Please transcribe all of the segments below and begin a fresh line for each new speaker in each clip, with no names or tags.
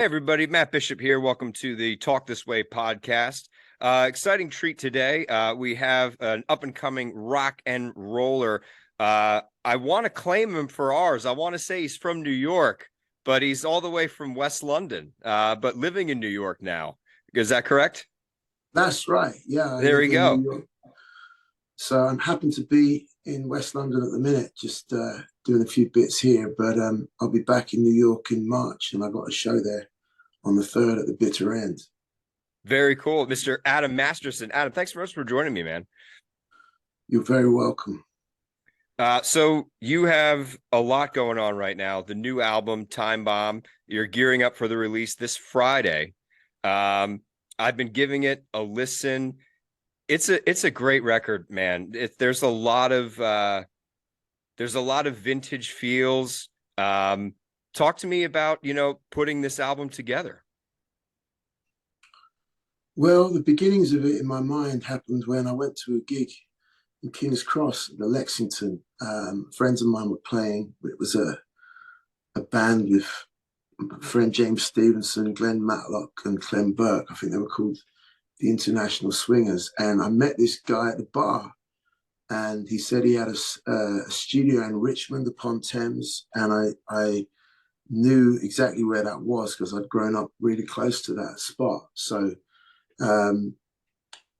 Hey everybody, Matt Bishop here. Welcome to the Talk This Way podcast. Exciting treat today. We have an up-and-coming rock and roller. I want to claim him for ours. I want to say he's from New York, but he's all the way from West London, but living in New York now. Is that correct?
That's right. Yeah, I
There
live
we
in
go.
New York. So I'm happen to be in West London at the minute, just doing a few bits here. But I'll be back in New York in March, and I got a show there on the 3rd at the bitter end.
Very cool. Mr. Adam Masterson. Adam, thanks very much for joining me, man.
You're very welcome.
So you have a lot going on right now. The new album, Time Bomb, you're gearing up for the release this Friday. I've been giving it a listen. It's a great record, man. There's a lot of vintage feels. Talk to me about, putting this album together.
Well, the beginnings of it in my mind happened when I went to a gig in King's Cross, the Lexington. Friends of mine were playing. It was a band with my friend James Stevenson, Glenn Matlock, and Clem Burke. I think they were called the International Swingers. And I met this guy at the bar, and he said he had a studio in Richmond upon Thames, and I knew exactly where that was because I'd grown up really close to that spot. So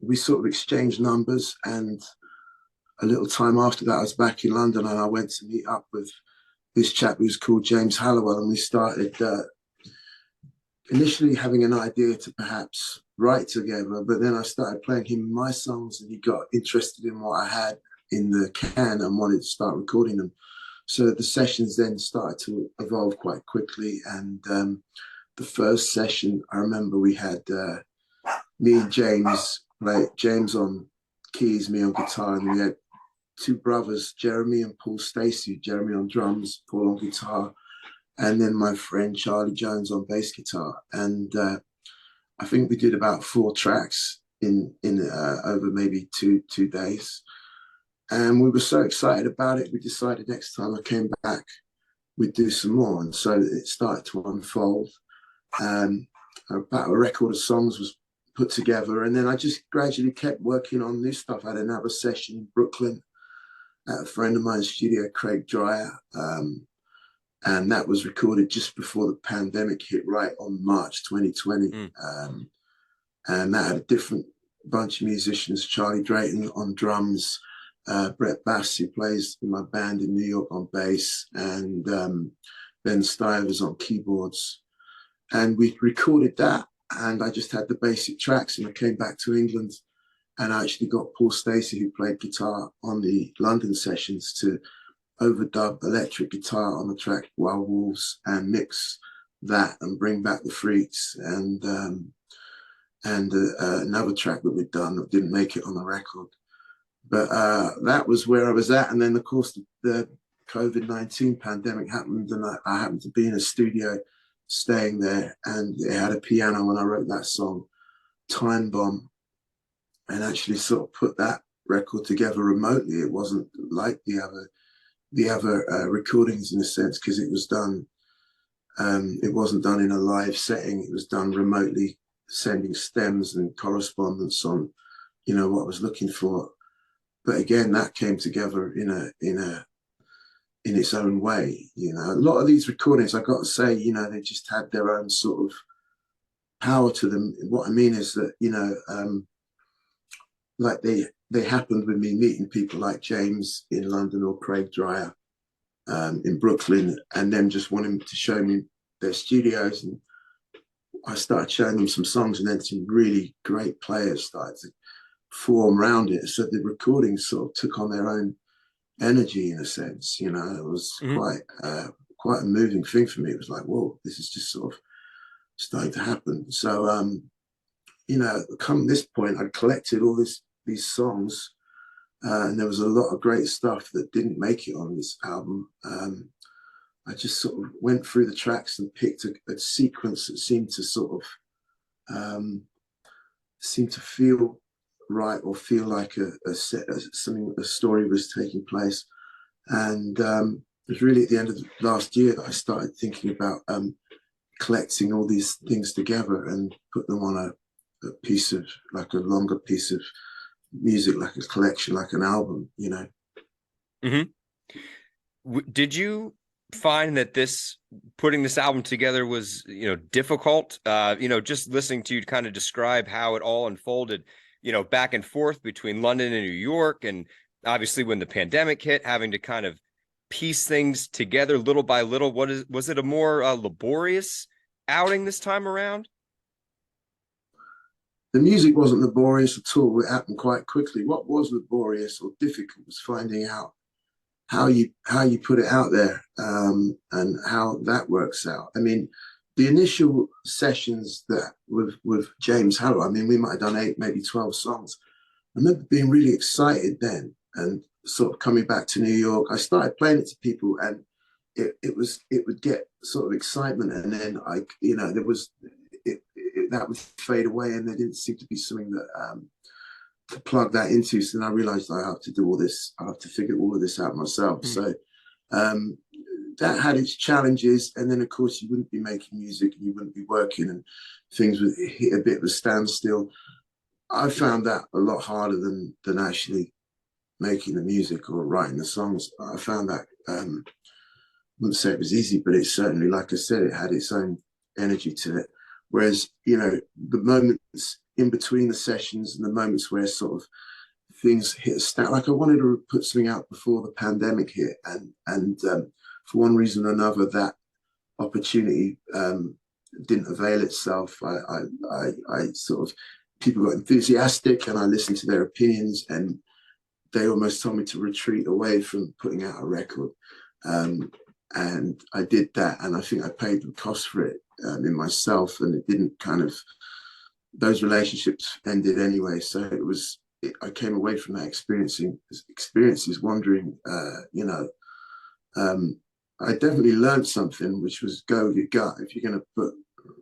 we sort of exchanged numbers, and a little time after that, I was back in London, and I went to meet up with this chap who's called James Hallowell, and we started initially having an idea to perhaps write together, but then I started playing him my songs, and he got interested in what I had in the can and wanted to start recording them. So the sessions then started to evolve quite quickly, and the first session, I remember we had me and James, like James on keys, me on guitar, and we had two brothers, Jeremy and Paul Stacey, Jeremy on drums, Paul on guitar, and then my friend Charlie Jones on bass guitar. And I think we did about 4 tracks in over maybe two days. And we were so excited about it, we decided next time I came back, we'd do some more. And so it started to unfold. About a record of songs was put together. And then I just gradually kept working on new stuff. I had another session in Brooklyn at a friend of mine's studio, Craig Dreyer. And that was recorded just before the pandemic hit, right on March 2020. And that had a different bunch of musicians, Charlie Drayton on drums, Brett Bass, who plays in my band in New York, on bass, and Ben Stivers on keyboards. And we recorded that, and I just had the basic tracks, and I came back to England, and I actually got Paul Stacey, who played guitar on the London sessions, to overdub electric guitar on the track Wild Wolves and mix that and bring back the Freaks, and another track that we'd done that didn't make it on the record. But that was where I was at. And then, of course, the COVID-19 pandemic happened, and I happened to be in a studio staying there, and it had a piano when I wrote that song, Time Bomb, and actually sort of put that record together remotely. It wasn't like the other recordings in a sense, because it was done, it wasn't done in a live setting. It was done remotely, sending stems and correspondence on, what I was looking for. But again, that came together in its own way. A lot of these recordings, I got to say, they just had their own sort of power to them. What I mean is that, like they happened with me meeting people like James in London or Craig Dreyer in Brooklyn, and them just wanting to show me their studios. And I started showing them some songs, and then some really great players started to form around it. So the recordings sort of took on their own energy in a sense. It was quite a moving thing for me. It was like, whoa, this is just sort of starting to happen. So come this point, I collected all these songs, and there was a lot of great stuff that didn't make it on this album. I just sort of went through the tracks and picked a sequence that seemed to sort of seemed to feel right, or feel like a story was taking place. And it was really at the end of last year that I started thinking about collecting all these things together and put them on a piece of, like a longer piece of music, like a collection, like an album, you know.
Did you find that putting this album together was, difficult? Just listening to you kind of describe how it all unfolded, back and forth between London and New York, and obviously when the pandemic hit, having to kind of piece things together little by little. Was it a more laborious outing this time around?
The music wasn't laborious at all. It happened quite quickly. What was laborious or difficult was finding out how you put it out there, and how that works out. I mean, the initial sessions that with James Harrow, I mean, we might have done 8, maybe 12 songs. I remember being really excited then, and sort of coming back to New York. I started playing it to people, and it would get sort of excitement, and then there was that would fade away, and there didn't seem to be something that to plug that into. So then I realized I have to do all this. I have to figure all of this out myself. So that had its challenges. And then, of course, you wouldn't be making music and you wouldn't be working, and things would hit a bit of a standstill. I found that a lot harder than actually making the music or writing the songs. I found that, I wouldn't say it was easy, but it certainly, like I said, it had its own energy to it. Whereas, the moments in between the sessions and the moments where sort of things hit a snap, like I wanted to put something out before the pandemic hit, and for one reason or another, that opportunity didn't avail itself. I sort of, people got enthusiastic, and I listened to their opinions, and they almost told me to retreat away from putting out a record. And I did that, and I think I paid the cost for it in myself, and it didn't kind of, those relationships ended anyway. So I came away from that experiences wondering, I definitely learned something, which was go with your gut. If you're going to put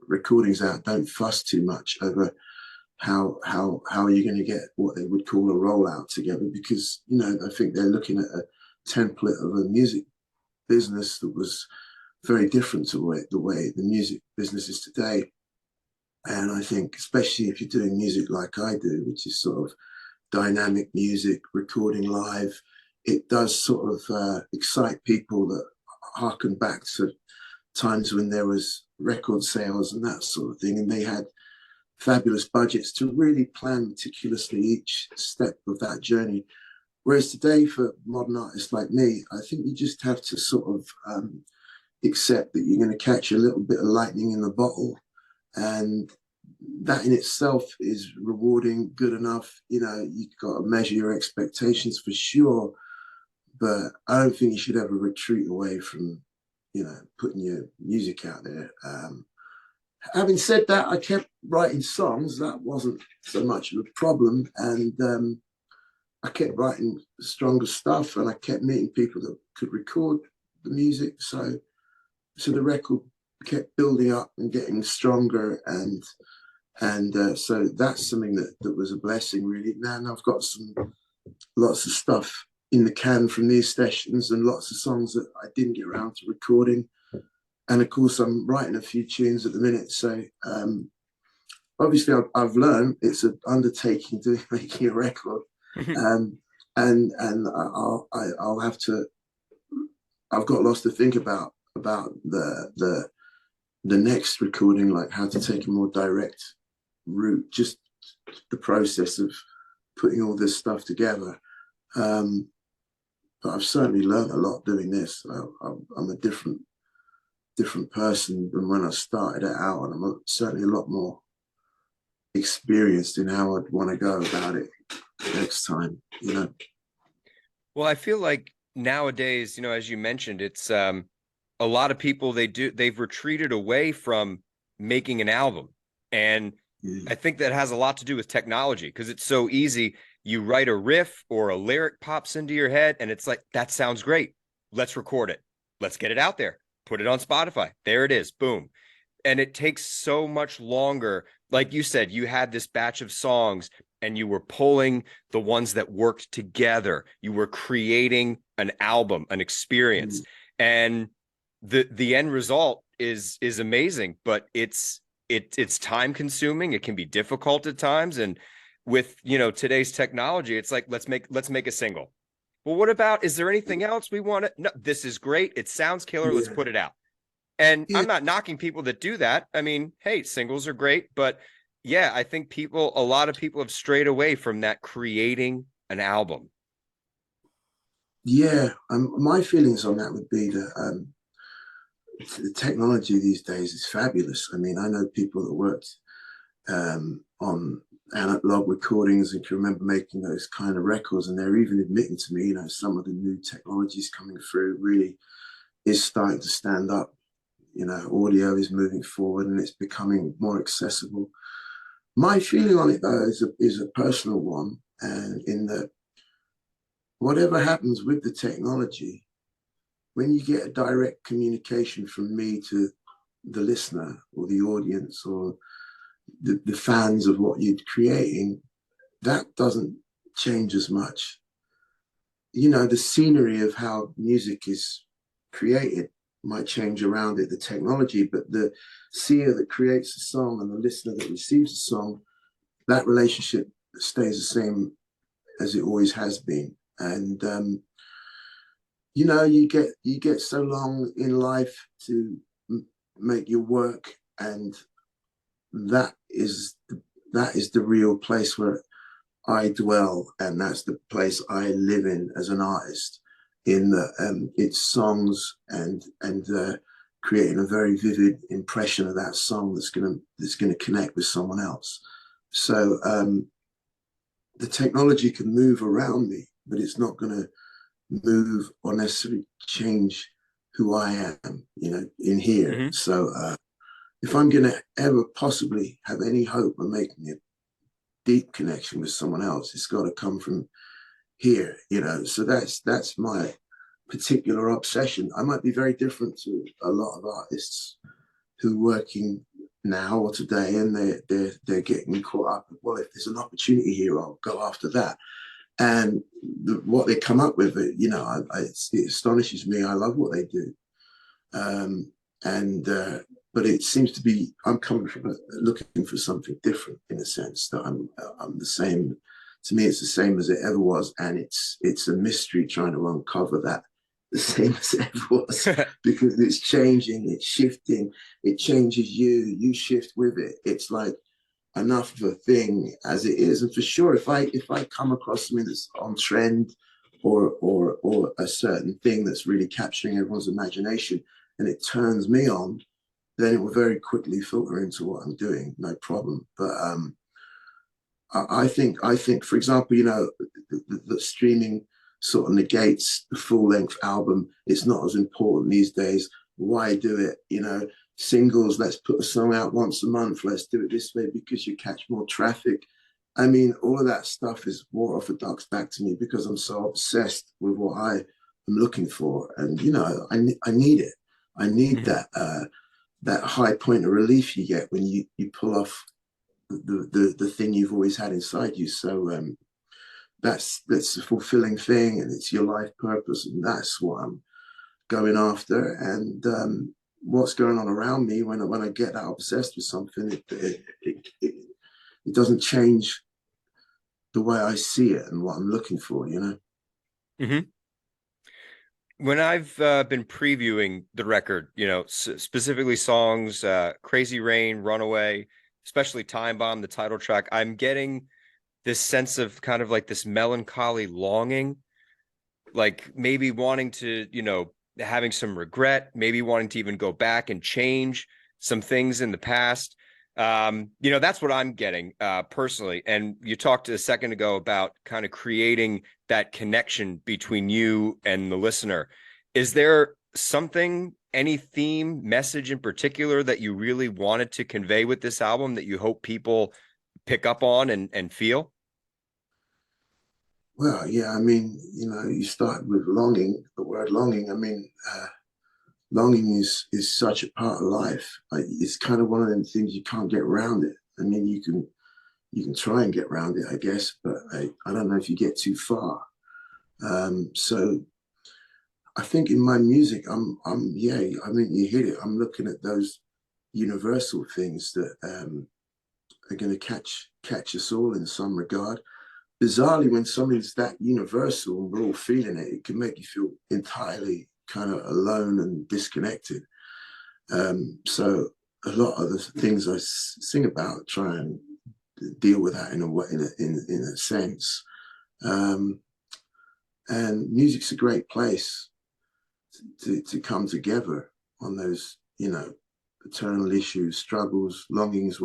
recordings out, don't fuss too much over how are you going to get what they would call a rollout together, because I think they're looking at a template of a music business that was very different to the way the music business is today. And I think, especially if you're doing music like I do, which is sort of dynamic music, recording live, it does sort of excite people that harken back to times when there was record sales and that sort of thing, and they had fabulous budgets to really plan meticulously each step of that journey. Whereas today, for modern artists like me, I think you just have to sort of accept that you're going to catch a little bit of lightning in the bottle, and that in itself is rewarding, good enough. You've got to measure your expectations for sure, but I don't think you should ever retreat away from, putting your music out there. Having said that, I kept writing songs. That wasn't so much of a problem, and I kept writing stronger stuff, and I kept meeting people that could record the music. So the record kept building up and getting stronger, and so that's something that was a blessing, really. Now I've got lots of stuff in the can from these sessions, and lots of songs that I didn't get around to recording. And of course, I'm writing a few tunes at the minute. So obviously, I've learned it's an undertaking to making a record, and I'll have to. I've got lots to think about the next recording, like how to take a more direct route, just the process of putting all this stuff together. But I've certainly learned a lot doing this. I'm a different person than when I started it out, and I'm certainly a lot more experienced in how I'd want to go about it next time.
Well, I feel like nowadays, as you mentioned, it's a lot of people, they've retreated away from making an album, and I think that has a lot to do with technology, because it's so easy. You write a riff or a lyric pops into your head, and it's like, that sounds great. Let's record it. Let's get it out there. Put it on Spotify. There it is. Boom. And it takes so much longer. Like you said, you had this batch of songs, and you were pulling the ones that worked together. You were creating an album, an experience. And the end result is amazing, but it's time consuming. It can be difficult at times. And with, today's technology, it's like, let's make a single. Well, what about, is there anything else we want to? No, this is great. It sounds killer. Let's
Yeah,
put it out. And
yeah,
I'm not knocking people that do that. I mean, hey, singles are great, but yeah, I think a lot of people have strayed away from that creating an album.
yeah. My feelings on that would be that the technology these days is fabulous. I mean, I know people that worked on analog recordings and can remember making those kind of records, and they're even admitting to me, some of the new technologies coming through really is starting to stand up. Audio is moving forward and it's becoming more accessible. My feeling on it though is a personal one, and in that whatever happens with the technology, when you get a direct communication from me to the listener or the audience or the fans of what you're creating, that doesn't change as much. The scenery of how music is created might change around it, the technology, but the seer that creates a song and the listener that receives a song, that relationship stays the same as it always has been. And you get so long in life to make your work, and that is the real place where I dwell, and that's the place I live in as an artist. In its songs and creating a very vivid impression of that song that's gonna connect with someone else. So the technology can move around me, but it's not going to move or necessarily change who I am, in here.
Mm-hmm.
So if I'm going to ever possibly have any hope of making a deep connection with someone else, it's got to come from here, So that's my particular obsession. I might be very different to a lot of artists who are working now or today, and they're getting caught up. Well, if there's an opportunity here, I'll go after that. And what they come up with, it astonishes me. I love what they do, and but it seems to be I'm coming from looking for something different, in a sense that I'm the same. To me, it's the same as it ever was, and it's a mystery trying to uncover that the same as it ever was, because it's changing, it's shifting, it changes you, you shift with it. It's like enough of a thing as it is. And for sure, if I come across something that's on trend, or a certain thing that's really capturing everyone's imagination and it turns me on, then it will very quickly filter into what I'm doing, no problem. But I think, for example, the streaming sort of negates the full length album. It's not as important these days. Why do it? Singles, let's put a song out once a month. Let's do it this way because you catch more traffic. I mean, all of that stuff is more orthodox back to me because I'm so obsessed with what I am looking for. And, I need it. I need
Mm-hmm.
that high point of relief you get when you pull off the thing you've always had inside you. So that's a fulfilling thing, and it's your life purpose, and that's what I'm going after. And what's going on around me when I get that obsessed with something, it doesn't change the way I see it and what I'm looking for.
Mm-hmm. When I've been previewing the record, specifically songs, Crazy Rain, Runaway, especially Time Bomb, the title track, I'm getting this sense of kind of like this melancholy longing, like maybe wanting to, having some regret, maybe wanting to even go back and change some things in the past. That's what I'm getting personally. And you talked a second ago about kind of creating that connection between you and the listener. Is there something, any theme, message in particular that you really wanted to convey with this album that you hope people pick up on and feel?
Well, yeah, I mean, you start with longing, the word longing. I mean, longing is such a part of life. It's kind of one of them things you can't get around it. I mean, you can try and get around it, I guess, but I don't know if you get too far. So I think in my music, yeah, I mean, you hit it. I'm looking at those universal things that are going to catch us all in some regard. Bizarrely, when something's that universal and we're all feeling it, it can make you feel entirely kind of alone and disconnected. So a lot of the things I sing about try and deal with that in a way, in a sense. And music's a great place to come together on those, you know, eternal issues, struggles, longings,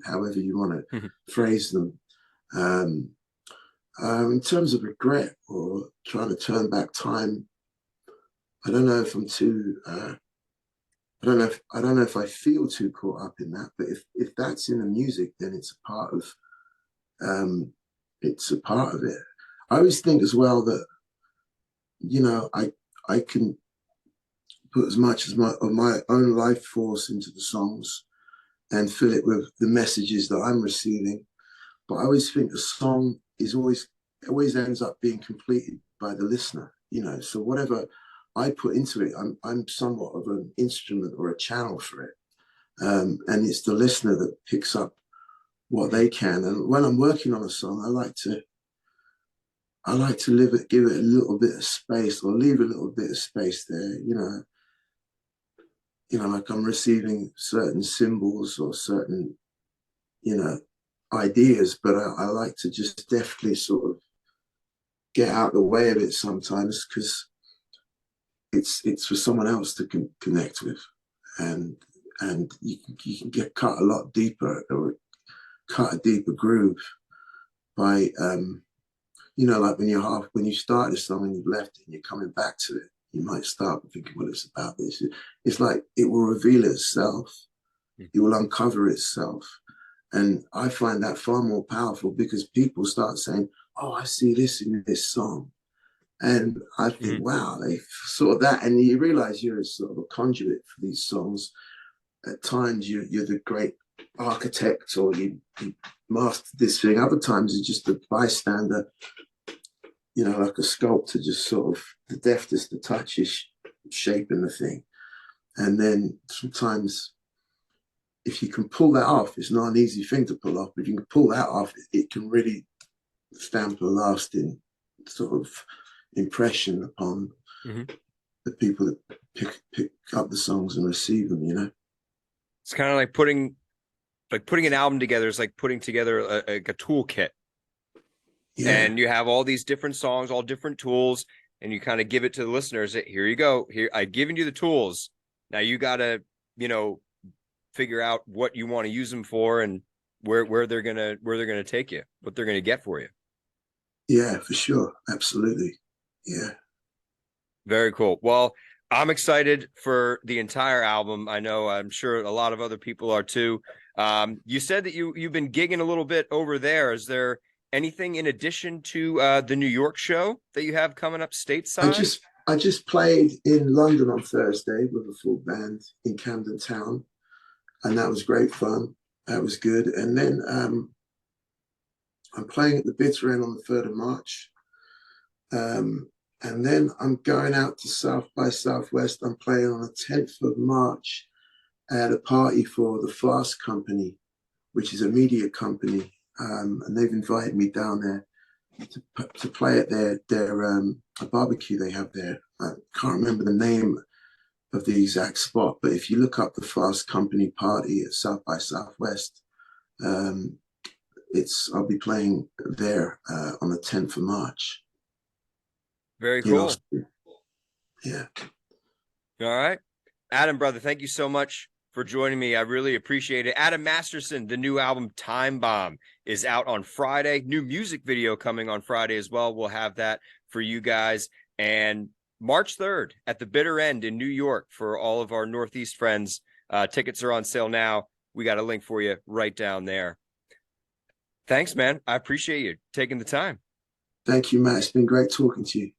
however you want to phrase them. In terms of regret or trying to turn back time, I don't know if I'm too. I don't know if I feel too caught up in that. But if that's in the music, then it's a part of. It's a part of it. I always think as well that, you know, I can put as much of my own life force into the songs and fill it with the messages that I'm receiving. But I always think a song is always ends up being completed by the listener, you know. So whatever I put into it, I'm somewhat of an instrument or a channel for it. And it's the listener that picks up what they can. And when I'm working on a song, I like to give it a little bit of space, or leave a little bit of space there, like I'm receiving certain symbols or certain, you know, ideas, but I like to just deftly sort of get out the way of it sometimes, because it's for someone else to connect with, and you can get cut a lot deeper, or cut a deeper groove by like when you start a song and you've left it and you're coming back to it, you might start thinking, well, it's about this. It's like it will reveal itself, it will uncover itself. And I find that far more powerful, because people start saying, oh, I see this in this song. And I think, wow, they saw that. And you realize you're sort of a conduit for these songs. At times you're the great architect, or you mastered this thing. Other times you're just a bystander, like a sculptor, just sort of the deftest of touches shaping the thing. And then sometimes, if you can pull that off, it's not an easy thing to pull off, but if you can pull that off, it can really stamp a lasting sort of impression upon the people that pick up the songs and receive them,
It's kind of like putting an album together is like putting together a toolkit. Yeah. And you have all these different songs, all different tools, and you kind of give it to the listeners. Here you go. Here, I've given you the tools. Now you got to, figure out what you want to use them for, and where they're gonna take you, what they're gonna get for you.
Yeah, for sure. Absolutely. Yeah.
Very cool. Well, I'm excited for the entire album. I'm sure a lot of other people are too. You said that you've been gigging a little bit over there. Is there anything in addition to the New York show that you have coming up stateside?
I just played in London on Thursday with a full band in Camden Town, and that was great fun. That was good. And then I'm playing at the Bitter End on the 3rd of March. And then I'm going out to South by Southwest. I'm playing on the 10th of March at a party for the Fast Company, which is a media company. And they've invited me down there to play at their a barbecue they have there. I can't remember the name of the exact spot, but if you look up the Fast Company party at South by Southwest, I'll be playing there on the 10th of March.
Very cool.
Yeah.
All right. Adam, brother, thank you so much for joining me. I really appreciate it. Adam Masterson, the new album Time Bomb is out on Friday. New music video coming on Friday as well. We'll have that for you guys. And March 3rd at the Bitter End in New York for all of our Northeast friends. Tickets are on sale now. We got a link for you right down there. Thanks, man. I appreciate you taking the time.
Thank you, Matt. It's been great talking to you.